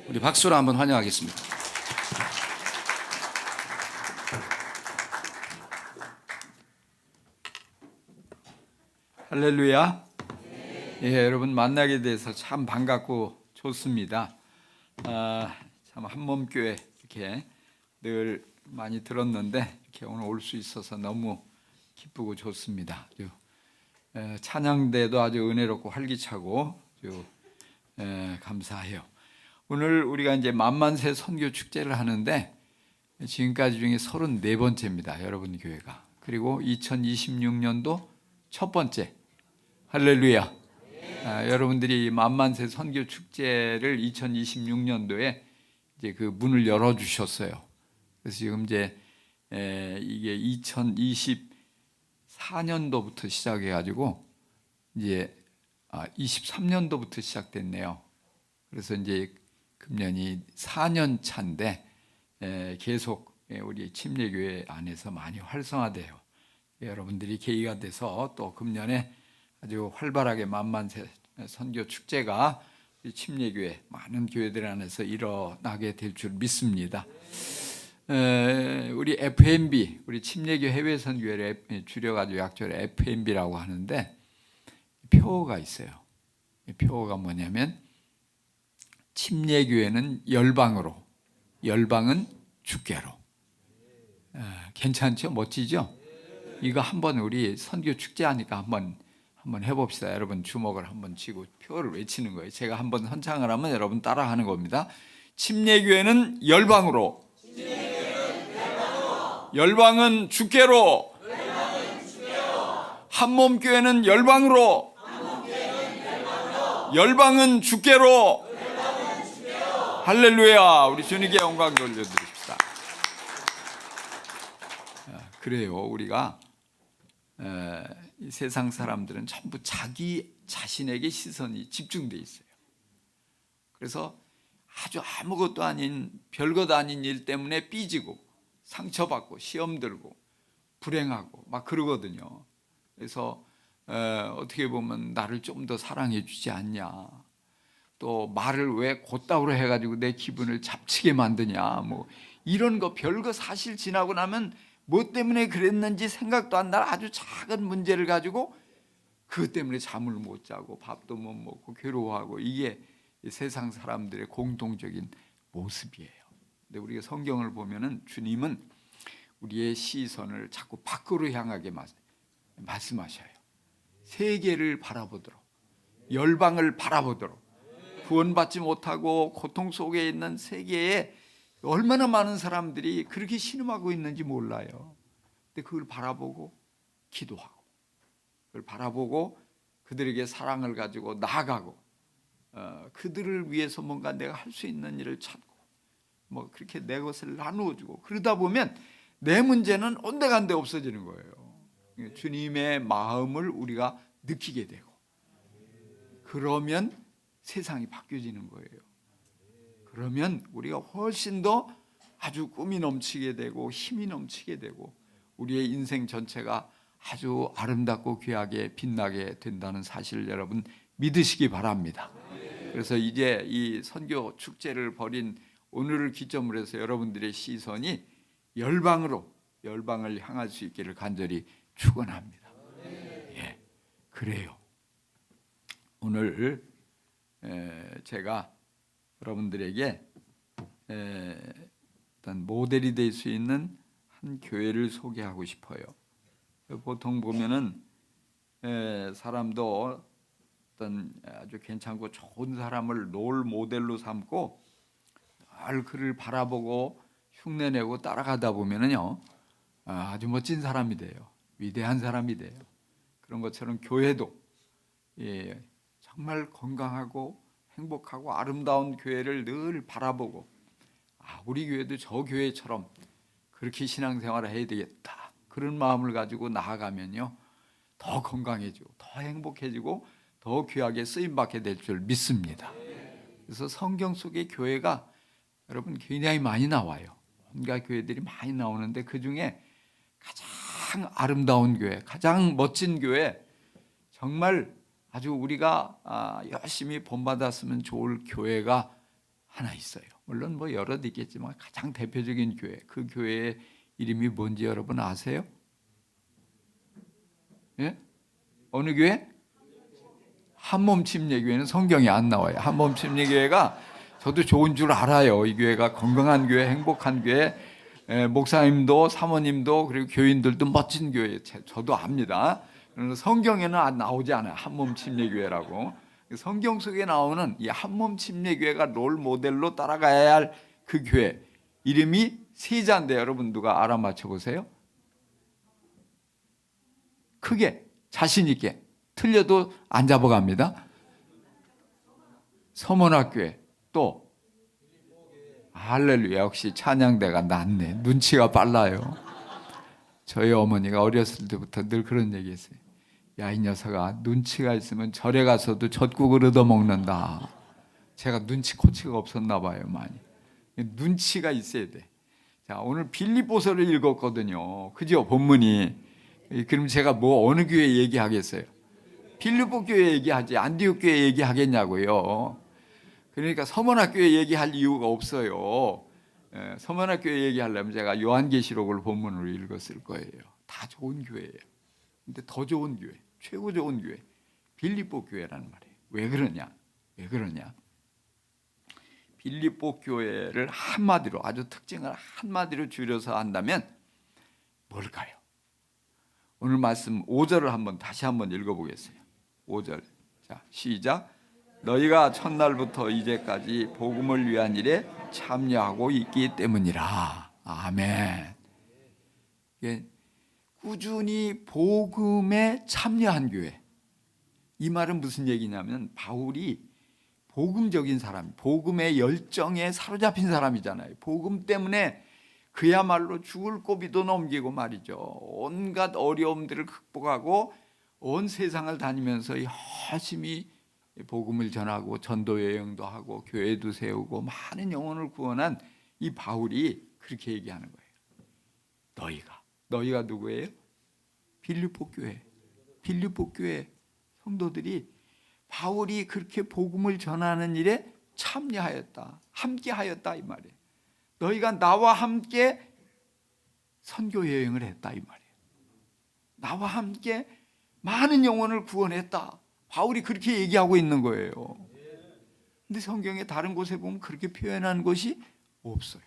우리 박수로 한번 환영하겠습니다. 할렐루야. 예, 여러분 만나게 돼서 참 반갑고 좋습니다. 참 한몸교회 이렇게 늘 많이 들었는데 이렇게 오늘 올 수 있어서 너무 기쁘고 좋습니다. 찬양대도 아주 은혜롭고 활기차고 아주 감사해요. 오늘 우리가 이제 만만세 선교 축제를 하는데 지금까지 중에 34번째입니다. 여러분 교회가. 그리고 2026년도 첫 번째. 할렐루야. 여러분들이 만만세 선교 축제를 2026년도에 이제 그 문을 열어 주셨어요. 그래서 지금 이제 이게 2024년도부터 시작해 가지고 이제 23년도부터 시작됐네요. 그래서 이제 금년이 4년 차인데 계속 우리 침례교회 안에서 많이 활성화돼요. 여러분들이 계기가 돼서 또 금년에 아주 활발하게 만만세 선교 축제가 우리 침례교회 많은 교회들 안에서 일어나게 될 줄 믿습니다. 우리 FMB, 우리 침례교 해외 선교회를 줄여가지고 약자로 FMB라고 하는데 표어가 있어요. 표어가 뭐냐면 침례교회는 열방으로, 열방은 주께로. 괜찮죠? 멋지죠? 이거 한번 우리 선교 축제하니까 한번 해봅시다. 여러분 주먹을 한번 쥐고 표를 외치는 거예요. 제가 한번 선창을 하면 여러분 따라하는 겁니다. 침례교회는 열방으로, 열방은 주께로, 한몸교회는 열방으로, 열방은 주께로. 할렐루야. 우리 주님께 영광 돌려드립시다. 그래요. 우리가 이 세상 사람들은 전부 자기 자신에게 시선이 집중돼 있어요. 그래서 아주 아무것도 아닌 별것 아닌 일 때문에 삐지고 상처받고 시험 들고 불행하고 막 그러거든요. 그래서 어떻게 보면 나를 좀 더 사랑해 주지 않냐, 또 말을 왜 곧다우로 해가지고 내 기분을 잡치게 만드냐, 뭐 이런 거 별거 사실 지나고 나면 뭐 때문에 그랬는지 생각도 안 날 아주 작은 문제를 가지고 그것 때문에 잠을 못 자고 밥도 못 먹고 괴로워하고, 이게 세상 사람들의 공통적인 모습이에요. 근데 우리가 성경을 보면은 주님은 우리의 시선을 자꾸 밖으로 향하게 말씀하셔요. 세계를 바라보도록, 열방을 바라보도록, 구원받지 못하고 고통 속에 있는 세계에 얼마나 많은 사람들이 그렇게 신음하고 있는지 몰라요. 근데 그걸 바라보고 기도하고, 그걸 바라보고 그들에게 사랑을 가지고 나아가고, 그들을 위해서 뭔가 내가 할 수 있는 일을 찾고, 뭐 그렇게 내 것을 나누어 주고, 그러다 보면 내 문제는 온데간데 없어지는 거예요. 주님의 마음을 우리가 느끼게 되고, 그러면 세상이 바뀌어지는 거예요. 그러면 우리가 훨씬 더 아주 꿈이 넘치게 되고 힘이 넘치게 되고 우리의 인생 전체가 아주 아름답고 귀하게 빛나게 된다는 사실을 여러분 믿으시기 바랍니다. 그래서 이제 이 선교 축제를 벌인 오늘을 기점으로 해서 여러분들의 시선이 열방으로, 열방을 향할 수 있기를 간절히 축원합니다. 예, 그래요. 오늘 제가 여러분들에게 일단 모델이 될 수 있는 한 교회를 소개하고 싶어요. 보통 보면은 사람도 어떤 아주 괜찮고 좋은 사람을 롤 모델로 삼고 늘 그를 바라보고 흉내내고 따라가다 보면은요, 아주 멋진 사람이 돼요. 위대한 사람이 돼요. 그런 것처럼 교회도 정말 건강하고 행복하고 아름다운 교회를 늘 바라보고, 우리 교회도 저 교회처럼 그렇게 신앙생활을 해야 되겠다, 그런 마음을 가지고 나아가면요, 더 건강해지고 더 행복해지고 더 귀하게 쓰임받게 될 줄 믿습니다. 그래서 성경 속의 교회가 여러분 굉장히 많이 나와요. 온갖 교회들이 많이 나오는데 그중에 가장 아름다운 교회, 가장 멋진 교회, 정말 아주 우리가 열심히 본받았으면 좋을 교회가 하나 있어요. 물론 뭐 여러 개 있겠지만 가장 대표적인 교회, 그 교회의 이름이 뭔지 여러분 아세요? 예? 어느 교회? 한몸 침례교회는 성경에 안 나와요. 한몸 침례교회가 저도 좋은 줄 알아요. 이 교회가 건강한 교회, 행복한 교회, 목사님도 사모님도 그리고 교인들도 멋진 교회, 저도 압니다. 그래서 성경에는 안 나오지 않아요. 한몸 침례교회라고. 성경 속에 나오는 이 한몸 침례교회가 롤 모델로 따라가야 할 그 교회 이름이 세자인데 여러분 누가 알아맞혀 보세요. 크게 자신 있게 틀려도 안 잡아갑니다. 서문학교회 또 할렐루야. 역시 찬양대가 낫네. 눈치가 빨라요. 저희 어머니가 어렸을 때부터 늘 그런 얘기했어요. 야, 이 녀석아, 눈치가 있으면 절에 가서도 젖국을 얻어먹는다. 제가 눈치코치가 없었나 봐요. 많이. 눈치가 있어야 돼. 자, 오늘 빌립보서를 읽었거든요. 그죠? 본문이. 그럼 제가 뭐 어느 교회 얘기하겠어요? 빌립보 교회 얘기하지 안디옥 교회 얘기하겠냐고요. 그러니까 서문학교에 얘기할 이유가 없어요. 서문학교에 얘기하려면 제가 요한계시록을 본문으로 읽었을 거예요. 다 좋은 교회예요. 근데 더 좋은 교회, 최고 좋은 교회, 빌립보 교회라는 말이에요. 왜 그러냐? 왜 그러냐? 빌립보 교회를 한마디로, 아주 특징을 한마디로 줄여서 한다면 뭘까요? 오늘 말씀 5절을 다시 한번 읽어보겠어요. 5절. 자, 시작. 너희가 첫날부터 이제까지 복음을 위한 일에 참여하고 있기 때문이라. 아멘. 꾸준히 복음에 참여한 교회. 이 말은 무슨 얘기냐면 바울이 복음적인 사람, 복음의 열정에 사로잡힌 사람이잖아요. 복음 때문에 그야말로 죽을 고비도 넘기고 말이죠. 온갖 어려움들을 극복하고 온 세상을 다니면서 열심히 복음을 전하고 전도 여행도 하고 교회도 세우고 많은 영혼을 구원한 이 바울이 그렇게 얘기하는 거예요. 너희가 누구예요? 빌립보 교회. 빌립보 교회 성도들이 바울이 그렇게 복음을 전하는 일에 참여하였다. 함께하였다 이 말이에요. 너희가 나와 함께 선교 여행을 했다 이 말이에요. 나와 함께 많은 영혼을 구원했다. 바울이 그렇게 얘기하고 있는 거예요. 근데 성경의 다른 곳에 보면 그렇게 표현한 것이 없어요.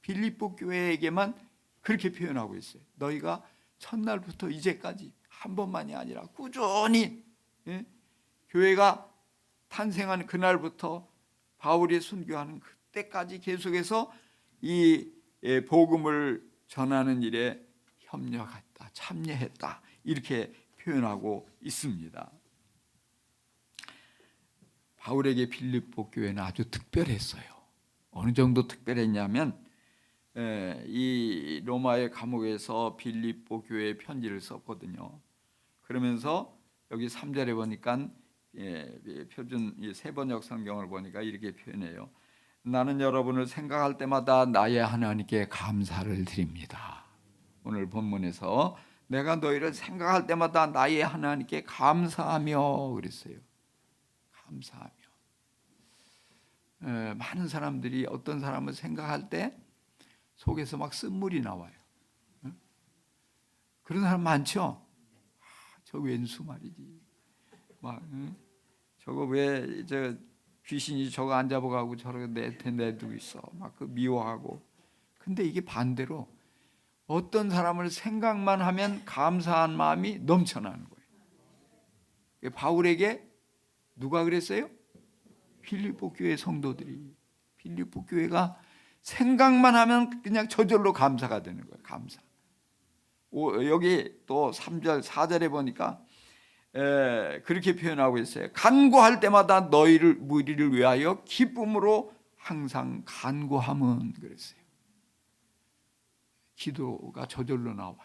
빌립보 교회에게만 그렇게 표현하고 있어요. 너희가 첫날부터 이제까지 한 번만이 아니라 꾸준히 교회가 탄생한 그날부터 바울이 순교하는 그때까지 계속해서 이 복음을 전하는 일에 협력했다, 참여했다 이렇게 표현하고 있습니다. 바울에게 빌립보 교회는 아주 특별했어요. 어느 정도 특별했냐면 이 로마의 감옥에서 빌립보 교회에 편지를 썼거든요. 그러면서 여기 3절에 보니까 표준 세번역 성경을 보니까 이렇게 표현해요. 나는 여러분을 생각할 때마다 나의 하나님께 감사를 드립니다. 오늘 본문에서 내가 너희를 생각할 때마다 나의 하나님께 감사하며 그랬어요. 감사하며. 많은 사람들이 어떤 사람을 생각할 때 속에서 막 쓴물이 나와요. 그런 사람 많죠? 저 왼수 말이지. 막 저거 왜 저 귀신이 저거 안 잡아가고 저렇게 내두고 있어. 막 그 미워하고. 근데 이게 반대로 어떤 사람을 생각만 하면 감사한 마음이 넘쳐나는 거예요. 바울에게 누가 그랬어요? 빌립보 교회 성도들이. 빌립보 교회가 생각만 하면 그냥 저절로 감사가 되는 거예요. 감사. 여기 또 3절 4절에 보니까 그렇게 표현하고 있어요. 간구할 때마다 무리를 위하여 기쁨으로 항상 간구함은 그랬어요. 기도가 저절로 나와.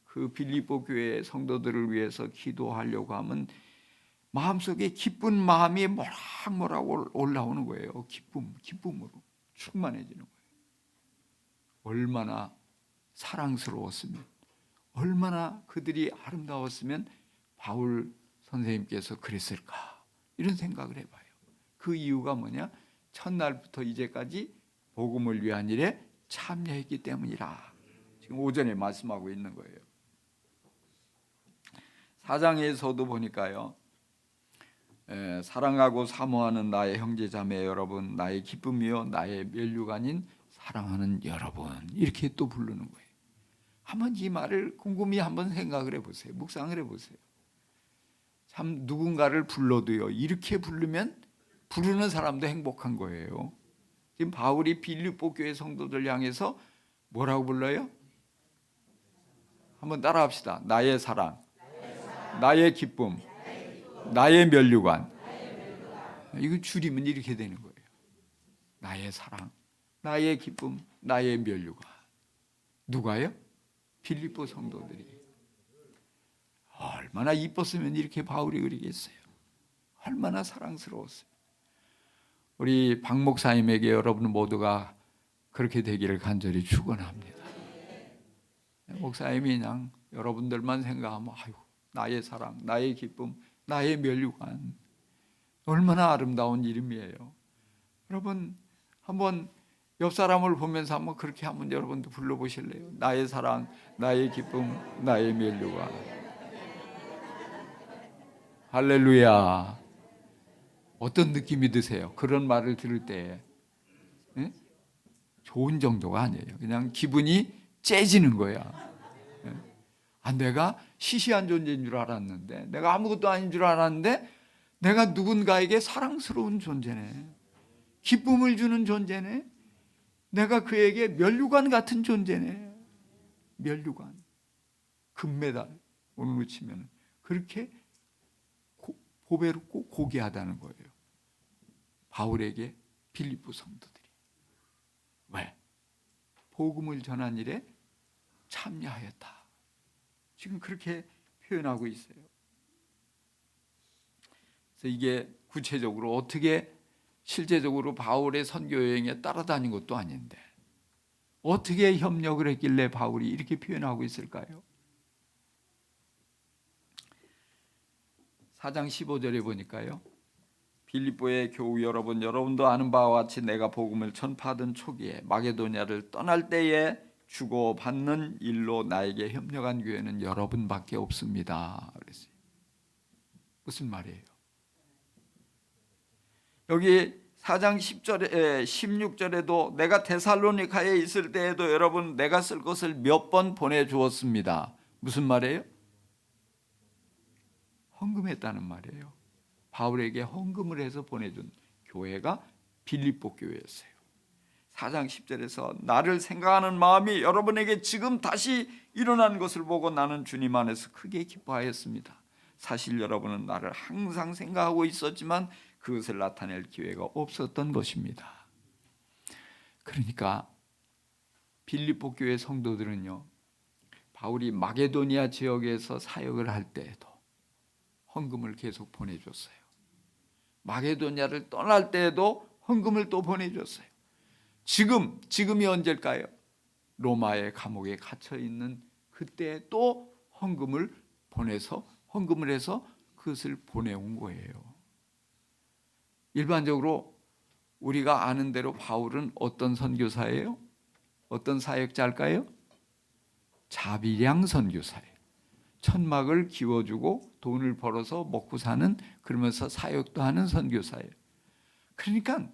그 빌립보 교회 성도들을 위해서 기도하려고 하면 마음속에 기쁜 마음이 모락모락 올라오는 거예요. 기쁨으로 충만해지는 거예요. 얼마나 사랑스러웠으면, 얼마나 그들이 아름다웠으면 바울 선생님께서 그랬을까 이런 생각을 해봐요. 그 이유가 뭐냐? 첫날부터 이제까지 복음을 위한 일에 참여했기 때문이라. 지금 오전에 말씀하고 있는 거예요. 4장에서도 보니까요, 사랑하고 사모하는 나의 형제자매 여러분, 나의 기쁨이요 나의 면류관인 사랑하는 여러분, 이렇게 또 부르는 거예요. 한번 이 말을 곰곰이 한번 생각을 해보세요. 묵상을 해보세요. 참 누군가를 불러도요, 이렇게 부르면 부르는 사람도 행복한 거예요. 지금 바울이 빌립보 교회 성도들 향해서 뭐라고 불러요? 한번 따라합시다. 나의 사랑, 나의 기쁨, 나의 면류관. 이거 줄이면 이렇게 되는 거예요. 나의 사랑, 나의 기쁨, 나의 면류관. 누가요? 빌립보 성도들이. 얼마나 이뻤으면 이렇게 바울이 그리겠어요. 얼마나 사랑스러웠어요. 우리 박 목사님에게 여러분 모두가 그렇게 되기를 간절히 축원합니다. 목사님이 그냥 여러분들만 생각하면 아유, 나의 사랑, 나의 기쁨, 나의 면류관, 얼마나 아름다운 이름이에요. 여러분 한번 옆 사람을 보면서 한번 그렇게 한번 여러분도 불러보실래요? 나의 사랑, 나의 기쁨, 나의 면류관. 할렐루야. 어떤 느낌이 드세요? 그런 말을 들을 때 좋은 정도가 아니에요. 그냥 기분이 째지는 거야. 내가 시시한 존재인 줄 알았는데, 내가 아무것도 아닌 줄 알았는데, 내가 누군가에게 사랑스러운 존재네, 기쁨을 주는 존재네, 내가 그에게 면류관 같은 존재네. 면류관, 금메달 오늘로 치면 그렇게 보배롭고 고귀하다는 거예요. 바울에게 빌립보 성도들이. 왜? 복음을 전한 일에 참여하였다. 지금 그렇게 표현하고 있어요. 그래서 이게 구체적으로 어떻게 실제적으로 바울의 선교 여행에 따라다닌 것도 아닌데 어떻게 협력을 했길래 바울이 이렇게 표현하고 있을까요? 4장 15절에 보니까요, 빌립보의 교우 여러분도 아는 바와 같이 내가 복음을 전파하던 초기에 마게도냐를 떠날 때에 주고받는 일로 나에게 협력한 교회는 여러분밖에 없습니다. 그랬어요. 무슨 말이에요? 여기 4장 10절에 16절에도 내가 데살로니가에 있을 때에도 여러분 내가 쓸 것을 몇 번 보내주었습니다. 무슨 말이에요? 헌금했다는 말이에요. 바울에게 헌금을 해서 보내준 교회가 빌립보 교회였어요. 4장 10절에서 나를 생각하는 마음이 여러분에게 지금 다시 일어난 것을 보고 나는 주님 안에서 크게 기뻐하였습니다. 사실 여러분은 나를 항상 생각하고 있었지만 그것을 나타낼 기회가 없었던 것입니다. 그러니까 빌립보 교회 성도들은요, 바울이 마게도니아 지역에서 사역을 할 때에도 헌금을 계속 보내줬어요. 마게도니아를 떠날 때에도 헌금을 또 보내줬어요. 지금이 언제일까요? 로마의 감옥에 갇혀 있는 그때 또 헌금을 해서 그것을 보내온 거예요. 일반적으로 우리가 아는 대로 바울은 어떤 선교사예요? 어떤 사역자일까요? 자비량 선교사예요. 천막을 기워주고 돈을 벌어서 먹고 사는, 그러면서 사역도 하는 선교사예요. 그러니까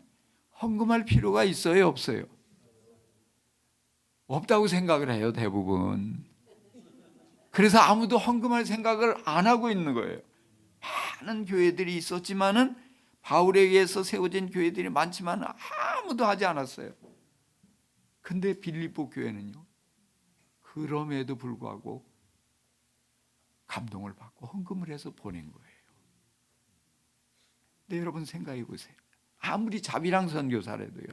헌금할 필요가 있어요, 없어요? 없다고 생각을 해요, 대부분. 그래서 아무도 헌금할 생각을 안 하고 있는 거예요. 많은 교회들이 있었지만은 바울에 의해서 세워진 교회들이 많지만 아무도 하지 않았어요. 근데 빌립보 교회는요, 그럼에도 불구하고 감동을 받고 헌금을 해서 보낸 거예요. 근데 여러분 생각해 보세요. 아무리 자비랑 선교사라도요,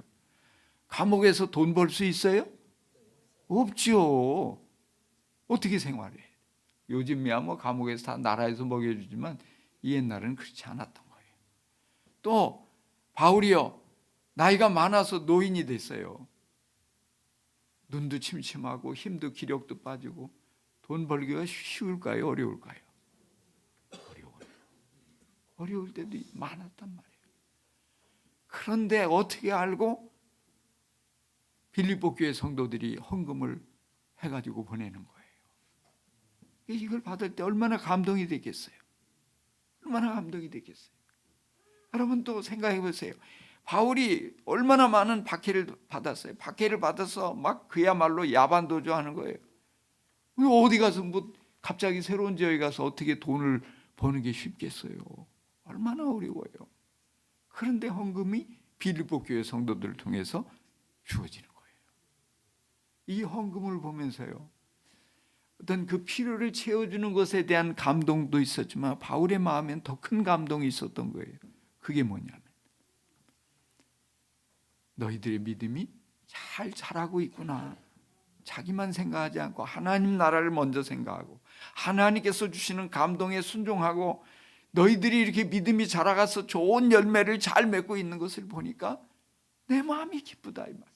감옥에서 돈 벌 수 있어요? 없죠. 어떻게 생활해? 요즘이야 뭐 감옥에서 다 나라에서 먹여주지만 이 옛날은 그렇지 않았던 거예요. 또 바울이요, 나이가 많아서 노인이 됐어요. 눈도 침침하고 힘도 기력도 빠지고 돈 벌기가 쉬울까요? 어려울까요? 어려워요. 어려울 때도 많았단 말이에요. 그런데 어떻게 알고 빌립보 교회 성도들이 헌금을 해가지고 보내는 거예요. 이걸 받을 때 얼마나 감동이 되겠어요. 얼마나 감동이 되겠어요. 여러분 또 생각해 보세요. 바울이 얼마나 많은 박해를 받았어요. 박해를 받아서 막 그야말로 야반도주 하는 거예요. 어디 가서 뭐 갑자기 새로운 지역에 가서 어떻게 돈을 버는 게 쉽겠어요. 얼마나 어려워요. 그런데 헌금이 빌립보 교회 성도들을 통해서 주어지는 거예요. 이 헌금을 보면서요, 어떤 그 필요를 채워주는 것에 대한 감동도 있었지만 바울의 마음엔 더 큰 감동이 있었던 거예요. 그게 뭐냐면 너희들의 믿음이 잘 자라고 있구나. 자기만 생각하지 않고 하나님 나라를 먼저 생각하고 하나님께서 주시는 감동에 순종하고 너희들이 이렇게 믿음이 자라가서 좋은 열매를 잘 맺고 있는 것을 보니까 내 마음이 기쁘다 이 말이에요.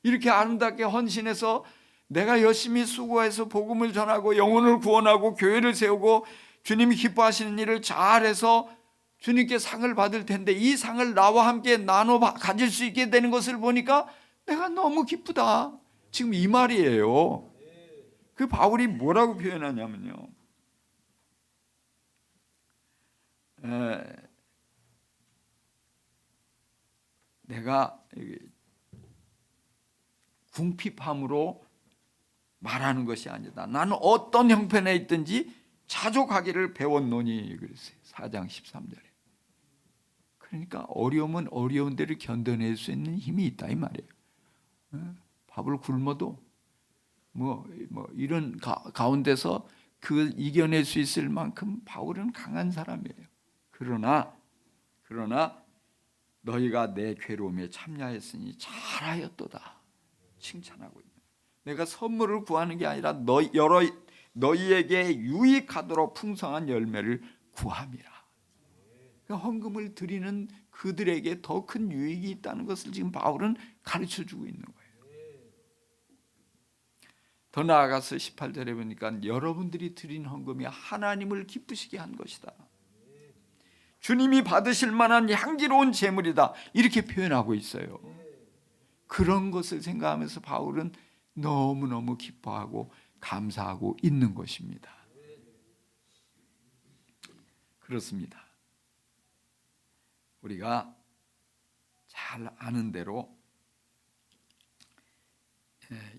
이렇게 아름답게 헌신해서 내가 열심히 수고해서 복음을 전하고 영혼을 구원하고 교회를 세우고 주님이 기뻐하시는 일을 잘해서 주님께 상을 받을 텐데 이 상을 나와 함께 나눠 가질 수 있게 되는 것을 보니까 내가 너무 기쁘다. 지금 이 말이에요. 그 바울이 뭐라고 표현하냐면요, 내가 궁핍함으로 말하는 것이 아니다. 나는 어떤 형편에 있든지 자족하기를 배웠노니 그랬어요. 4장 13절에. 그러니까 어려움은 어려운 데를 견뎌낼 수 있는 힘이 있다 이 말이에요. 밥을 굶어도 뭐 이런 가운데서 그 이겨낼 수 있을 만큼 바울은 강한 사람이에요. 그러나 너희가 내 괴로움에 참여했으니 잘하였도다 칭찬하고 있는. 내가 선물을 구하는 게 아니라 너희에게 유익하도록 풍성한 열매를 구함이라. 그러니까 헌금을 드리는 그들에게 더 큰 유익이 있다는 것을 지금 바울은 가르쳐주고 있는 거예요. 더 나아가서 18절에 보니까 여러분들이 드린 헌금이 하나님을 기쁘시게 한 것이다. 주님이 받으실 만한 향기로운 제물이다. 이렇게 표현하고 있어요. 그런 것을 생각하면서 바울은 너무너무 기뻐하고 감사하고 있는 것입니다. 그렇습니다. 우리가 잘 아는 대로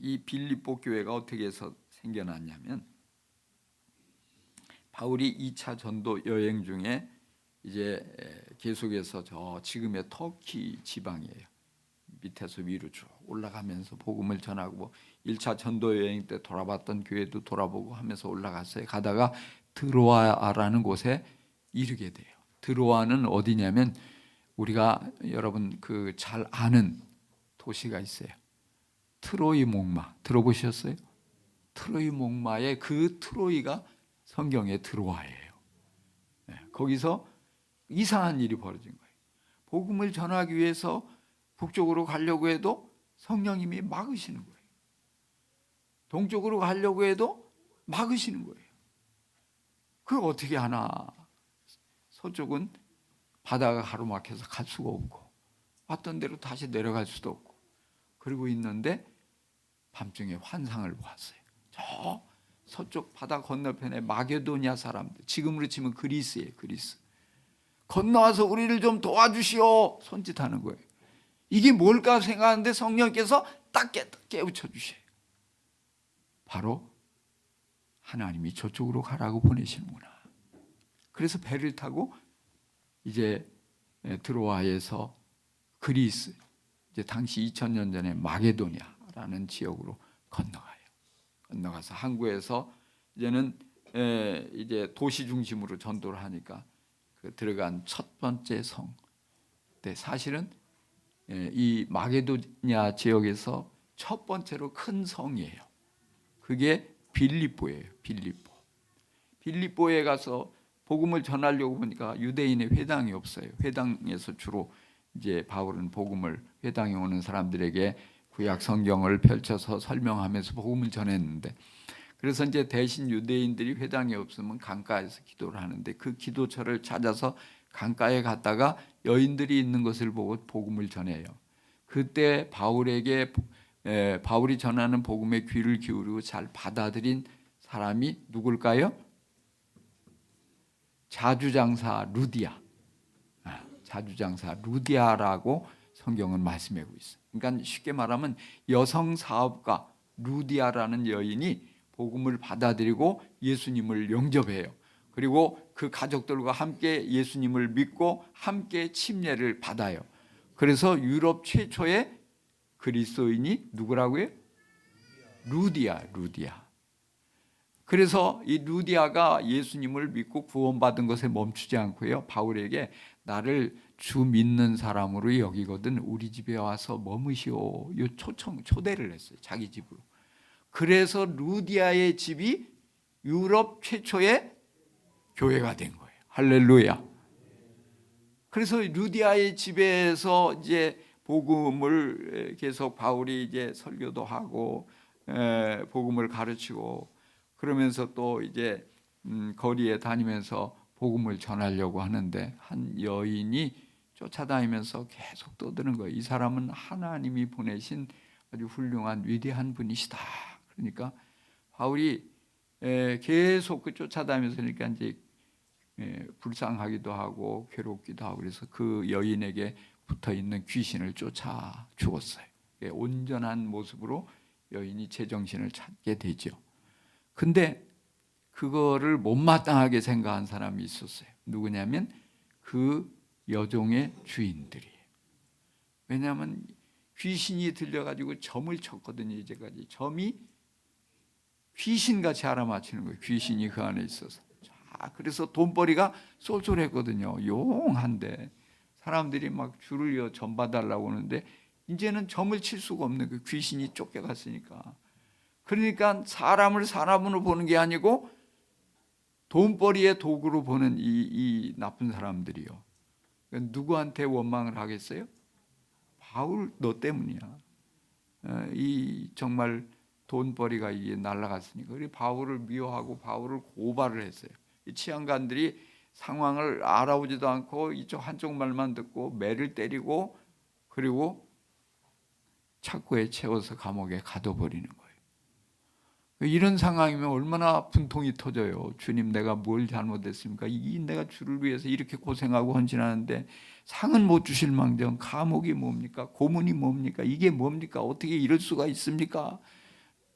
이 빌립보 교회가 어떻게 해서 생겨났냐면 바울이 2차 전도 여행 중에 이제 계속해서 저 지금의 터키 지방이에요. 밑에서 위로 쭉 올라가면서 복음을 전하고 1차 전도 여행 때 돌아봤던 교회도 돌아보고 하면서 올라갔어요. 가다가 드로아라는 곳에 이르게 돼요. 드로아는 어디냐면 우리가 여러분 그 잘 아는 도시가 있어요. 트로이 목마 들어보셨어요? 트로이 목마의 그 트로이가 성경의 드로아예요. 거기서 이상한 일이 벌어진 거예요. 복음을 전하기 위해서 북쪽으로 가려고 해도 성령님이 막으시는 거예요. 동쪽으로 가려고 해도 막으시는 거예요. 그걸 어떻게 하나? 서쪽은 바다가 가로막혀서 갈 수가 없고 왔던 대로 다시 내려갈 수도 없고 그러고 있는데 밤중에 환상을 보았어요. 저 서쪽 바다 건너편에 마게도냐 사람들, 지금으로 치면 그리스예요. 그리스. 건너와서 우리를 좀 도와주시오 손짓하는 거예요. 이게 뭘까 생각하는데 성령께서 딱 깨우쳐 주셔요. 바로 하나님이 저쪽으로 가라고 보내시는구나. 그래서 배를 타고 이제 드로아에서 그리스, 이제 당시 2000년 전에 마게도냐라는 지역으로 건너가요. 건너가서 항구에서 이제는 이제 도시 중심으로 전도를 하니까 그 들어간 첫 번째 성. 근데 사실은 이 마게도냐 지역에서 첫 번째로 큰 성이에요. 그게 빌립보예요. 빌립보에 가서 복음을 전하려고 보니까 유대인의 회당이 없어요. 회당에서 주로 이제 바울은 복음을 회당에 오는 사람들에게 구약 성경을 펼쳐서 설명하면서 복음을 전했는데, 그래서 이제 대신 유대인들이 회당이 없으면 강가에서 기도를 하는데 그 기도처를 찾아서 강가에 갔다가 여인들이 있는 것을 보고 복음을 전해요. 그때 바울이 전하는 복음에 귀를 기울이고 잘 받아들인 사람이 누굴까요? 자주장사 루디아. 자주장사 루디아라고 성경은 말씀하고 있어요. 그러니까 쉽게 말하면 여성 사업가 루디아라는 여인이 복음을 받아들이고 예수님을 영접해요. 그리고 그 가족들과 함께 예수님을 믿고 함께 침례를 받아요. 그래서 유럽 최초의 그리스도인이 누구라고요? 루디아. 그래서 이 루디아가 예수님을 믿고 구원받은 것에 멈추지 않고요, 바울에게 나를 주 믿는 사람으로 여기거든 우리 집에 와서 머무시오. 이 초대를 했어요, 자기 집으로. 그래서 루디아의 집이 유럽 최초의 교회가 된 거예요. 할렐루야. 그래서 루디아의 집에서 이제 복음을 계속 바울이 이제 설교도 하고 복음을 가르치고 그러면서 또 이제 거리에 다니면서 복음을 전하려고 하는데 한 여인이 쫓아다니면서 계속 떠드는 거예요. 이 사람은 하나님이 보내신 아주 훌륭한 위대한 분이시다. 그러니까 바울이 계속 그 쫓아다니면서 그러니까 이제 불쌍하기도 하고 괴롭기도 하고 그래서 그 여인에게 붙어 있는 귀신을 쫓아 죽었어요. 온전한 모습으로 여인이 제정신을 찾게 되죠. 근데 그거를 못마땅하게 생각한 사람이 있었어요. 누구냐면 그 여종의 주인들이에요. 왜냐하면 귀신이 들려가지고 점을 쳤거든요. 이제까지 점이 귀신같이 알아맞히는 거예요. 귀신이 그 안에 있어서. 자, 그래서 돈벌이가 쏠쏠했거든요. 용한데 사람들이 막 줄을 이어 점 봐달라고 하는데 이제는 점을 칠 수가 없는 그 귀신이 쫓겨갔으니까. 그러니까 사람을 사람으로 보는 게 아니고 돈벌이의 도구로 보는 이 나쁜 사람들이요. 누구한테 원망을 하겠어요? 바울 너 때문이야. 이 정말 돈벌이가 이게 날아갔으니까. 그리고 바울을 미워하고 바울을 고발을 했어요. 이 치안관들이 상황을 알아보지도 않고 이쪽 한쪽 말만 듣고 매를 때리고 그리고 착고에 채워서 감옥에 가둬버리는 거예요. 이런 상황이면 얼마나 분통이 터져요. 주님 내가 뭘 잘못했습니까? 내가 주를 위해서 이렇게 고생하고 헌신하는데 상은 못 주실 망정 감옥이 뭡니까? 고문이 뭡니까? 이게 뭡니까? 어떻게 이럴 수가 있습니까?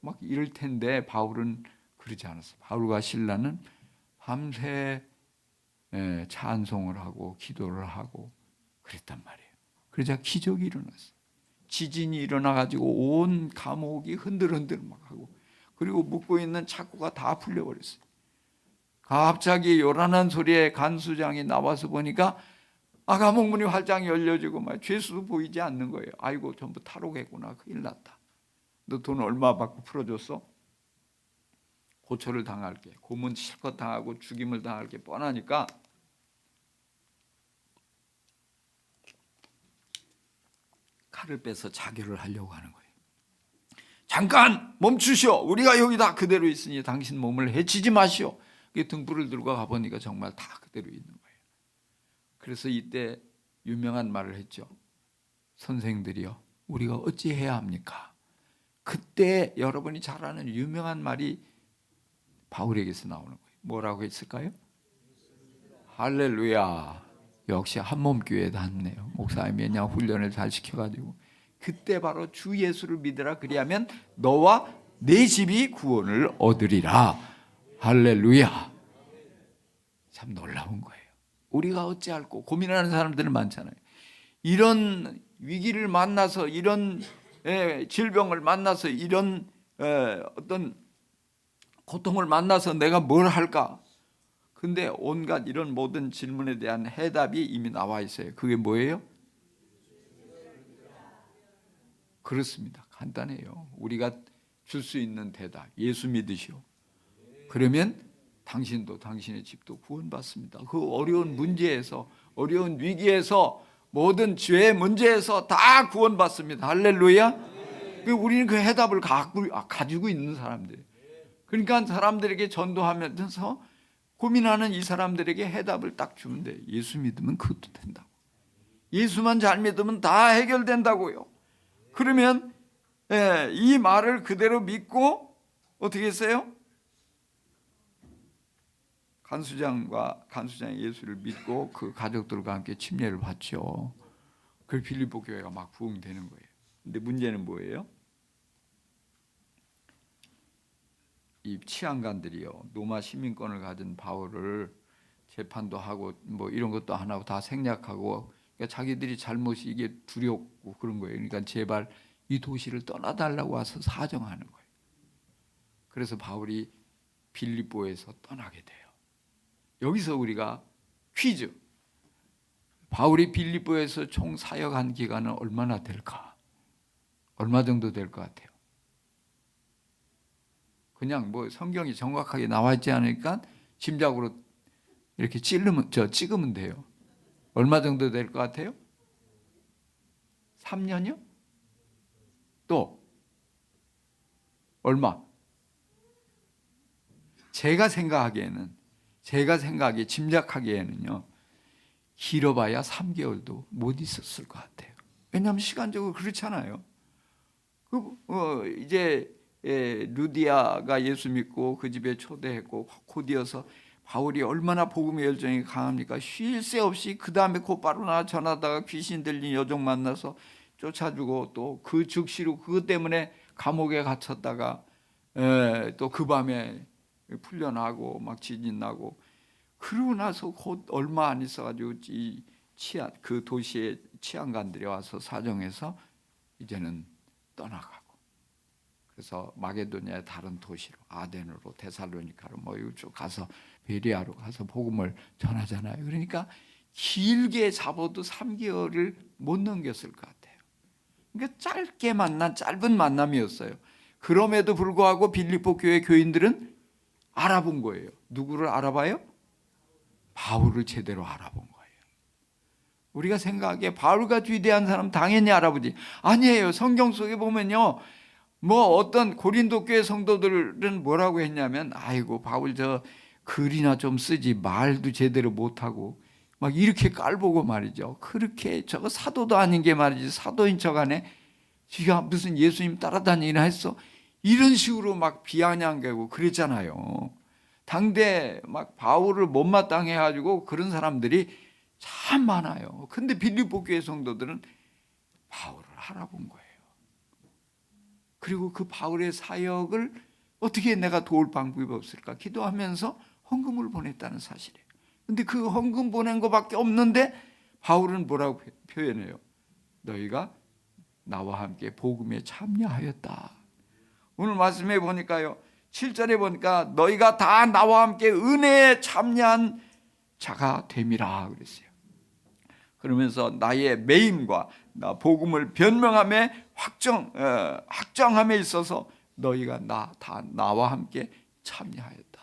막 이럴 텐데 바울은 그러지 않았어요. 바울과 실라는 밤새 찬송을 하고 기도를 하고 그랬단 말이에요. 그러자 기적이 일어났어요. 지진이 일어나가지고 온 감옥이 흔들흔들 막 하고 그리고 묶고 있는 착고가 다 풀려버렸어요. 갑자기 요란한 소리에 간수장이 나와서 보니까 감옥문이 활짝 열려지고 막 죄수도 보이지 않는 거예요. 아이고 전부 탈옥했구나. 큰일 났다. 너 돈 얼마 받고 풀어줬어? 고초를 당할게. 고문 실컷 당하고 죽임을 당할 게 뻔하니까 칼을 빼서 자결을 하려고 하는 거예요. 잠깐 멈추시오. 우리가 여기다 그대로 있으니 당신 몸을 해치지 마시오. 등불을 들고 가보니까 정말 다 그대로 있는 거예요. 그래서 이때 유명한 말을 했죠. 선생들이요, 우리가 어찌해야 합니까? 그때 여러분이 잘 아는 유명한 말이 바울에게서 나오는 거예요. 뭐라고 했을까요? 할렐루야. 역시 한몸교회 다녔네요. 목사님이 그냥 훈련을 잘 시켜가지고 그때 바로 주 예수를 믿으라 그리하면 너와 내 집이 구원을 얻으리라. 할렐루야. 참 놀라운 거예요. 우리가 어찌할꼬 고민하는 사람들은 많잖아요. 이런 위기를 만나서 이런 질병을 만나서 이런 어떤 고통을 만나서 내가 뭘 할까? 근데 온갖 이런 모든 질문에 대한 해답이 이미 나와 있어요. 그게 뭐예요? 그렇습니다. 간단해요. 우리가 줄 수 있는 대답, 예수 믿으시오. 그러면 당신도 당신의 집도 구원받습니다. 그 어려운 문제에서, 어려운 위기에서, 모든 죄의 문제에서 다 구원받습니다. 할렐루야. 우리는 그 해답을 가지고 있는 사람들. 그러니까 사람들에게 전도하면서 고민하는 이 사람들에게 해답을 딱 주면 돼. 예수 믿으면 그것도 된다고. 예수만 잘 믿으면 다 해결된다고요. 그러면 이 말을 그대로 믿고 어떻게 했어요? 간수장이 예수를 믿고 그 가족들과 함께 침례를 받죠. 그 빌립보 교회가 막 부흥되는 거예요. 근데 문제는 뭐예요? 이 치안관들이요, 로마 시민권을 가진 바울을 재판도 하고 뭐 이런 것도 안 하고 다 생략하고, 그러니까 자기들이 잘못이 이게 두렵고 그런 거예요. 그러니까 제발 이 도시를 떠나달라고 와서 사정하는 거예요. 그래서 바울이 빌립보에서 떠나게 돼요. 여기서 우리가 퀴즈. 바울이 빌립보에서 총 사역한 기간은 얼마나 될까? 얼마 정도 될 것 같아요? 그냥 뭐 성경이 정확하게 나와 있지 않으니까 짐작으로 이렇게 찍으면 돼요. 얼마 정도 될 것 같아요? 3년이요? 또 얼마? 제가 생각하기에 짐작하기에는요, 길어봐야 3개월도 못 있었을 것 같아요. 왜냐하면 시간적으로 그렇잖아요. 이제 루디아가 예수 믿고 그 집에 초대했고 곧이어서 바울이 얼마나 복음의 열정이 강합니까? 쉴 새 없이 그 다음에 곧바로 나 전하다가 귀신 들린 여종 만나서 쫓아주고, 또 그 즉시로 그것 때문에 감옥에 갇혔다가 또 그 밤에 풀려나고 막 지진 나고, 그러고 나서 곧 얼마 안 있어가지고 그 도시의 치안관들이 와서 사정해서 이제는 떠나가고, 그래서 마게도냐의 다른 도시로, 아덴으로, 데살로니카로 뭐 이쪽 가서 베리아로 가서 복음을 전하잖아요. 그러니까 길게 잡아도 3개월을 못 넘겼을 것 같아요. 그러니까 짧은 만남이었어요. 그럼에도 불구하고 빌립보 교회 교인들은 알아본 거예요. 누구를 알아봐요? 바울을 제대로 알아본 거예요. 우리가 생각하기에 바울과 위대한 사람 당연히 알아보지. 아니에요. 성경 속에 보면요, 뭐 어떤 고린도 교회 성도들은 뭐라고 했냐면, 아이고 바울 저 글이나 좀 쓰지, 말도 제대로 못하고 막 이렇게 깔보고 말이죠. 그렇게 저거 사도도 아닌 게 말이지, 사도인 척하네, 지가 무슨 예수님 따라다니나 했어, 이런 식으로 막 비아냥대고 그랬잖아요. 당대 막 바울을 못마땅해 가지고 그런 사람들이 참 많아요. 근데 빌립보 교회 성도들은 바울을 알아본 거예요. 그리고 그 바울의 사역을 어떻게 내가 도울 방법이 없을까 기도하면서 헌금을 보냈다는 사실이에요. 근데 그 헌금 보낸 것밖에 없는데 바울은 뭐라고 표현해요? 너희가 나와 함께 복음에 참여하였다. 오늘 말씀해 보니까요, 7절에 보니까 너희가 다 나와 함께 은혜에 참여한 자가 됨이라 그랬어요. 그러면서 나의 매임과 나 복음을 변명함에 확정함에 있어서 너희가 다 나와 함께 참여하였다.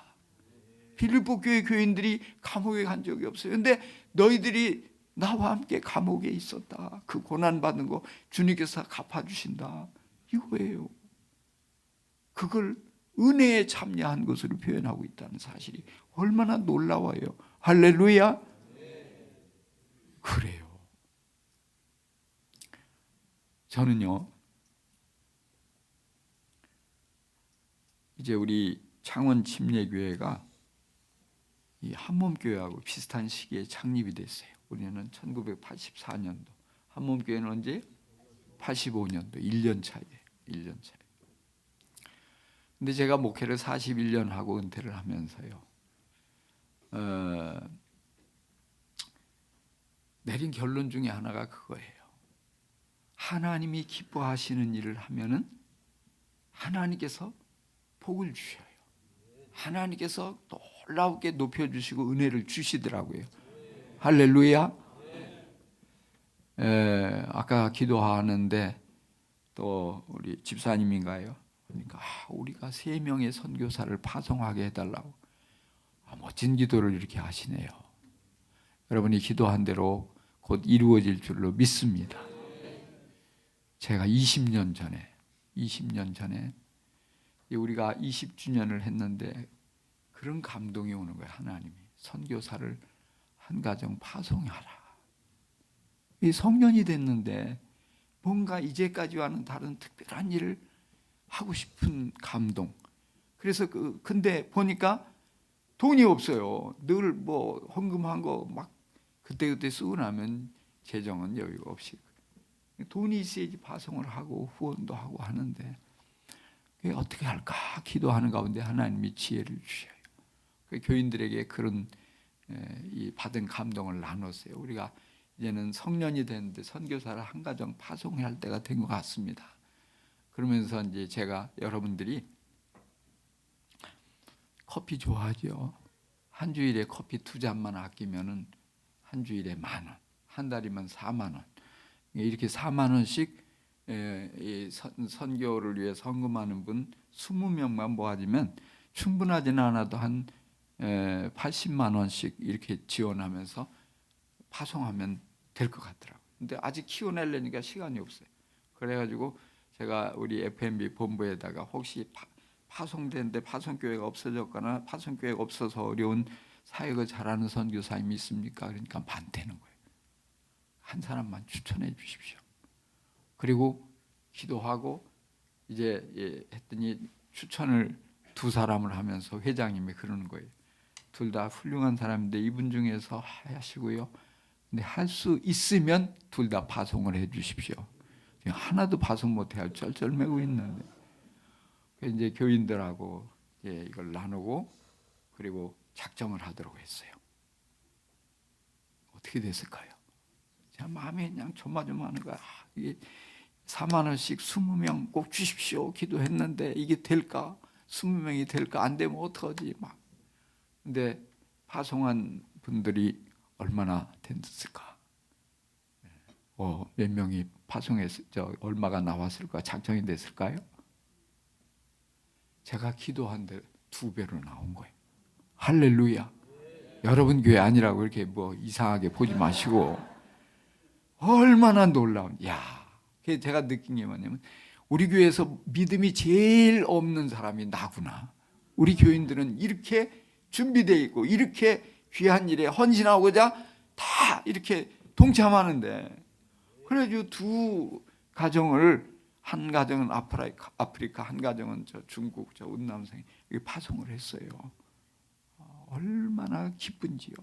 빌립보 교회 교인들이 감옥에 간 적이 없어요. 근데 너희들이 나와 함께 감옥에 있었다. 그 고난받는 거 주님께서 갚아주신다. 이거예요. 그걸 은혜에 참여한 것으로 표현하고 있다는 사실이 얼마나 놀라워요. 할렐루야. 그래요. 저는요, 이제 우리 창원 침례교회가 이 한몸교회하고 비슷한 시기에 창립이 됐어요. 우리는 1984년도, 한몸교회는 언제? 85년도, 1년 차이에요. 1년 차이. 근데 제가 목회를 41년 하고 은퇴를 하면서요, 내린 결론 중에 하나가 그거예요. 하나님이 기뻐하시는 일을 하면은 하나님께서 복을 주셔요. 하나님께서 놀랍게 높여주시고 은혜를 주시더라고요. 할렐루야. 아까 기도하는데 또 우리 집사님인가요? 그러니까 우리가 3명의 선교사를 파송하게 해달라고 멋진 기도를 이렇게 하시네요. 여러분이 기도한 대로 곧 이루어질 줄로 믿습니다. 제가 20년 전에 우리가 20주년을 했는데 그런 감동이 오는 거예요. 하나님이 선교사를 한 가정 파송하라. 이 성년이 됐는데 뭔가 이제까지와는 다른 특별한 일을 하고 싶은 감동. 그래서 근데 보니까 돈이 없어요. 늘 뭐 헌금한 거 막 그때그때 쓰고 나면 재정은 여유가 없이 돈이 있어야지 파송을 하고 후원도 하고 하는데 어떻게 할까 기도하는 가운데 하나님이 지혜를 주셔요. 교인들에게 그런 이 받은 감동을 나눴어요. 우리가 이제는 성년이 됐는데 선교사를 한 가정 파송해야 할 때가 된 것 같습니다. 그러면서 이제 제가 여러분들이 커피 좋아하죠. 한 주일에 커피 2잔만 아끼면은 한 주일에 10,000원, 한 달이면 40,000원. 이렇게 40,000원씩 선교를 위해 헌금하는 분 20명만 모아지면 충분하지는 않아도 한 80만 원씩 이렇게 지원하면서 파송하면 될 것 같더라고요. 근데 아직 키워내려니까 시간이 없어요. 그래가지고 제가 우리 FMB 본부에다가 혹시 파송되는데 파송교회가 없어졌거나 파송교회가 없어서 어려운 사역을 잘하는 선교사님이 있습니까? 그러니까 많다는 거예요. 한 사람만 추천해 주십시오. 그리고 기도하고 이제 했더니 추천을 2사람을 하면서 회장님이 그러는 거예요. 둘 다 훌륭한 사람인데 이분 중에서 하시고요. 근데 할 수 있으면 둘 다 파송을 해 주십시오. 하나도 파송 못해요. 쩔쩔매고 있는데. 이제 교인들하고 이걸 나누고 그리고 작정을 하도록 했어요. 어떻게 됐을까요? 제 마음에 그냥 조마조마하는 거야. 이게 4만 원씩 20명 꼭 주십시오 기도했는데 이게 될까? 20명이 될까? 안 되면 어떡하지? 막. 근데 파송한 분들이 얼마나 됐을까? 몇 명이 파송해서 얼마가 나왔을까? 작정이 됐을까요? 제가 기도한 데 2배로 나온 거예요. 할렐루야. 여러분 교회 아니라고 이렇게 뭐 이상하게 보지 마시고 얼마나 놀라운. 제가 느낀 게 뭐냐면 우리 교회에서 믿음이 제일 없는 사람이 나구나. 우리 교인들은 이렇게 준비되어 있고 이렇게 귀한 일에 헌신하고자 다 이렇게 동참하는데 그래가지고 2 가정을 한 가정은 아프리카 한 가정은 저 중국 저 운남성에 파송을 했어요. 얼마나 기쁜지요.